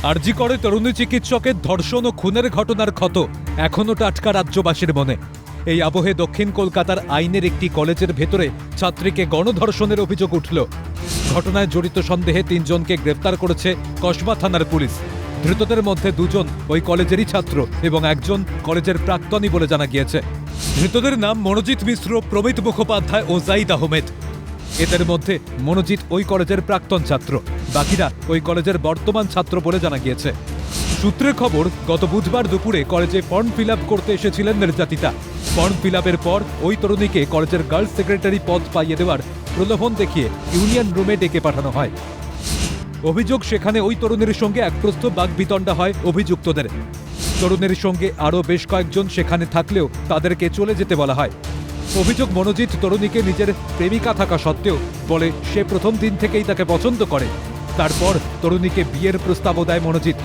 আরজি করে তরুণী চিকিৎসকের ধর্ষণ ও খুনের ঘটনার ক্ষত এখনও টাটকা রাজ্যবাসীর মনে। এই আবহে দক্ষিণ কলকাতার আইনের একটি কলেজের ভেতরে ছাত্রীকে গণধর্ষণের অভিযোগ উঠল। ঘটনায় জড়িত সন্দেহে ৩ জনকে গ্রেফতার করেছে কসবা থানার পুলিশ। ধৃতদের মধ্যে 2 জন ওই কলেজেরই ছাত্র এবং 1 জন কলেজের প্রাক্তনী বলে জানা গিয়েছে। ধৃতদের নাম মনোজিৎ মিশ্র, প্রমিত মুখোপাধ্যায় ও জাইদ আহমেদ। এদের মধ্যে মনোজিৎ ওই কলেজের প্রাক্তন ছাত্র, বাকিরা ওই কলেজের বর্তমান ছাত্র বলে জানা গিয়েছে। সূত্রের খবর, গত বুধবার দুপুরে কলেজে ফর্ম ফিল আপ করতে এসেছিলেন নির্যাতিতা। ফর্ম ফিল আপের পর ওই তরুণীকে কলেজের গার্লস সেক্রেটারি পদ পাইয়ে দেওয়ার প্রলোভন দেখিয়ে ইউনিয়ন রুমে ডেকে পাঠানো হয়। অভিযোগ, সেখানে ওই তরুণীর সঙ্গে একপ্রস্থ বাগবিতণ্ডা হয় অভিযুক্তদের। তরুণীর সঙ্গে আরও বেশ কয়েকজন সেখানে থাকলেও তাদেরকে চলে যেতে বলা হয়। অভিযোগ, মনোজিৎ তরুণীকে নিজের প্রেমিকা থাকা সত্ত্বেও বলে সে প্রথম দিন থেকেই তাকে পছন্দ করে। তারপর তরুণীকে বিয়ের প্রস্তাবও দেয় মনোজিৎ।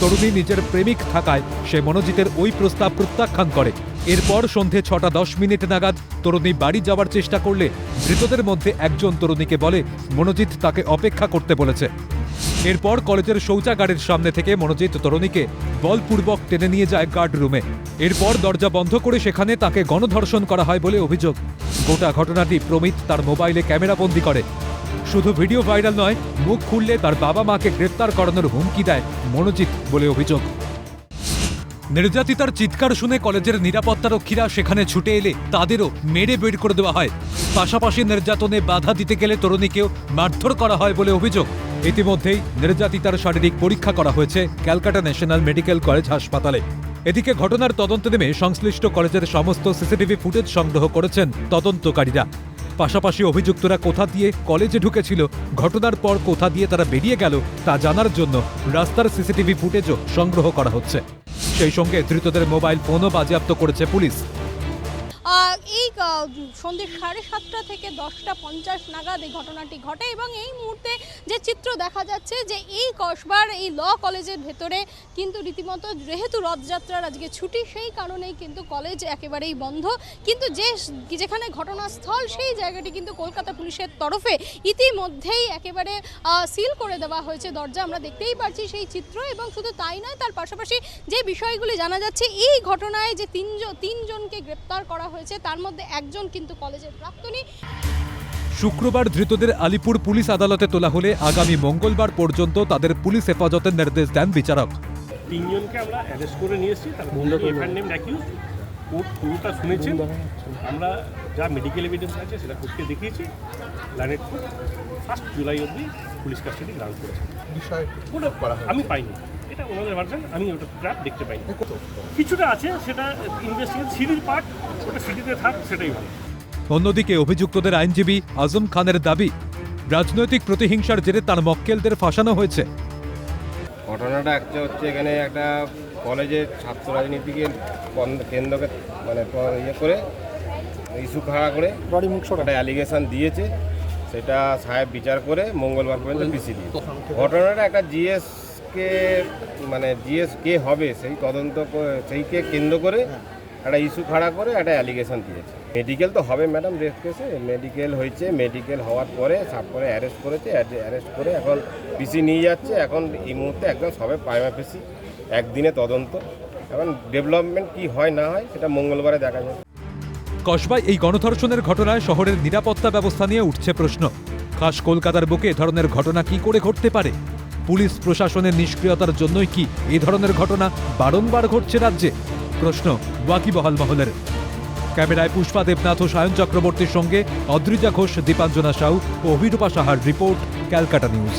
তরুণী নিজের প্রেমিক থাকায় সে মনোজিতের ওই প্রস্তাব প্রত্যাখ্যান করে। এরপর সন্ধে 6:10 নাগাদ তরুণী বাড়ি যাওয়ার চেষ্টা করলে ধৃতদের মধ্যে একজন তরুণীকে বলে মনোজিৎ তাকে অপেক্ষা করতে বলেছে। এরপর কলেজের শৌচাগারের সামনে থেকে মনোজিৎ তরুণীকে বলপূর্বক টেনে নিয়ে যায় গার্ড রুমে। এরপর দরজা বন্ধ করে সেখানে তাকে গণধর্ষণ করা হয় বলে অভিযোগ। গোটা ঘটনাটি প্রমিত তার মোবাইলে ক্যামেরাবন্দি করে। শুধু ভিডিও ভাইরাল নয়, মুখ খুললে তার বাবা মাকে গ্রেফতার করানোর হুমকি দেয় মনোজিৎ বলে অভিযোগ। নির্যাতিতার চিৎকার শুনে কলেজের নিরাপত্তারক্ষীরা সেখানে ছুটে এলে তাদেরও মেরে বের করে দেওয়া হয়। পাশাপাশি নির্যাতনে বাধা দিতে গেলে তরুণীকেও মারধর করা হয় বলে অভিযোগ। ইতিমধ্যেই নির্যাতিতার শারীরিক পরীক্ষা করা হয়েছে ক্যালকাটা ন্যাশনাল মেডিকেল কলেজ হাসপাতালে। এদিকে ঘটনার তদন্তে নেমে সংশ্লিষ্ট কলেজের সমস্ত সিসিটিভি ফুটেজ সংগ্রহ করেছেন তদন্তকারীরা। পাশাপাশি অভিযুক্তরা কোথা দিয়ে কলেজে ঢুকেছিল, ঘটনার পর কোথা দিয়ে তারা বেরিয়ে গেল তা জানার জন্য রাস্তার সিসিটিভি ফুটেজও সংগ্রহ করা হচ্ছে। সেই সঙ্গে ধৃতদের মোবাইল ফোনও বাজেয়াপ্ত করেছে পুলিশ। এই সন্ধ্যে 7:30 থেকে 10:50 নাগাদ এই ঘটনাটি ঘটে এবং এই মুহূর্তে যে চিত্র দেখা যাচ্ছে যে এই কসবার এই ল কলেজের ভেতরে কিন্তু রীতিমতো যেহেতু রথযাত্রার আজকে ছুটি, সেই কারণেই কিন্তু কলেজ একেবারেই বন্ধ। কিন্তু যেখানে ঘটনাস্থল সেই জায়গাটি কিন্তু কলকাতা পুলিশের তরফে ইতিমধ্যেই একেবারে সিল করে দেওয়া হয়েছে দরজা। আমরা দেখতেই পাচ্ছি সেই চিত্র। এবং শুধু তাই নয়, তার পাশাপাশি যে বিষয়গুলি জানা যাচ্ছে, এই ঘটনায় যে 3 জনকে গ্রেপ্তার করা হয়েছে তার মধ্যে একজন কিন্তু কলেজের প্রাক্তনী। শুক্রবার ধৃতদের আলিপুর পুলিশ আদালতে তোলা হলে আগামী মঙ্গলবার পর্যন্ত তাদের পুলিশ হেফাজতের নির্দেশ দেন বিচারক। 3 জনকে আমরা অ্যারেস্ট করে নিয়ে এসেছি। তার এফআইআর নেম অ্যাকিউজ। কোর্ট পুরোটা শুনেছেন। আমরা যা মেডিকেল এভিডেন্স আছে সেটা কোর্টকে দেখিয়েছি। লাইনের কোর্ট 1 জুলাই অবধি পুলিশ কাস্টাডি গ্রান্ট করেছে। বিষয় আমি পাইনি, এটা ওনাদের ভার্সন, আমি ওটা ট্র্যাপ দেখতে পাইনি। কিছুটা আছে, সেটা ইনভেস্টিগেশন সিডির পার্ট, ওটা সিডিতে থাক, সেটাই ভালো। অন্যদিকে অভিযুক্তদের আইনজীবী আজম খানের দাবি, রাজনৈতিক প্রতিহিংসার জেরে তার মক্কেলদের ফাঁসানো হয়েছে। ঘটনাটা হচ্ছে এখানে একটা কলেজের ছাত্র রাজনীতিকে কেন্দ্রকে ইয়ে করে ইস্যু খাড়া করে একটা অ্যালিগেশন দিয়েছে। সেটা সাহেব বিচার করে মঙ্গলবার পর্যন্ত পিছিয়ে দিয়ে ঘটনাটা একটা জিএস কে হবে সেই তদন্ত, সেইকে কেন্দ্র করে একটা ইস্যু খাড়া করে একটা অ্যালিগেশন দিয়েছে। মেডিকেল তো হবে ম্যাডাম, রেপ কেসে মেডিকেল হয়েছে। মেডিকেল হওয়ার পরে তারপরে অ্যারেস্ট করেছে। অ্যারেস্ট করে এখন পিসি নিয়ে যাচ্ছে। এখন এই মুহূর্তে একদম সবে প্রাইমা ফেসি, একদিনে তদন্ত। এখন ডেভেলপমেন্ট কি হয় না হয় সেটা মঙ্গলবারে দেখা যাবে। কসবায় এই গণধর্ষণের ঘটনায় শহরের নিরাপত্তা ব্যবস্থা নিয়ে উঠছে প্রশ্ন। খাস কলকাতার বুকে এ ধরনের ঘটনা কি করে ঘটতে পারে? পুলিশ প্রশাসনের নিষ্ক্রিয়তার জন্যই কি এই ধরনের ঘটনা বারংবার ঘটছে রাজ্যে? প্রশ্ন ওয়াকিবহাল মহলের। ক্যামেরায় পুষ্পা দেবনাথ ও সায়ন চক্রবর্তীর সঙ্গে অদ্রিজা ঘোষ, দীপাঞ্জনা সাউ ও অভিরূপা সাহার রিপোর্ট, ক্যালকাটা নিউজ।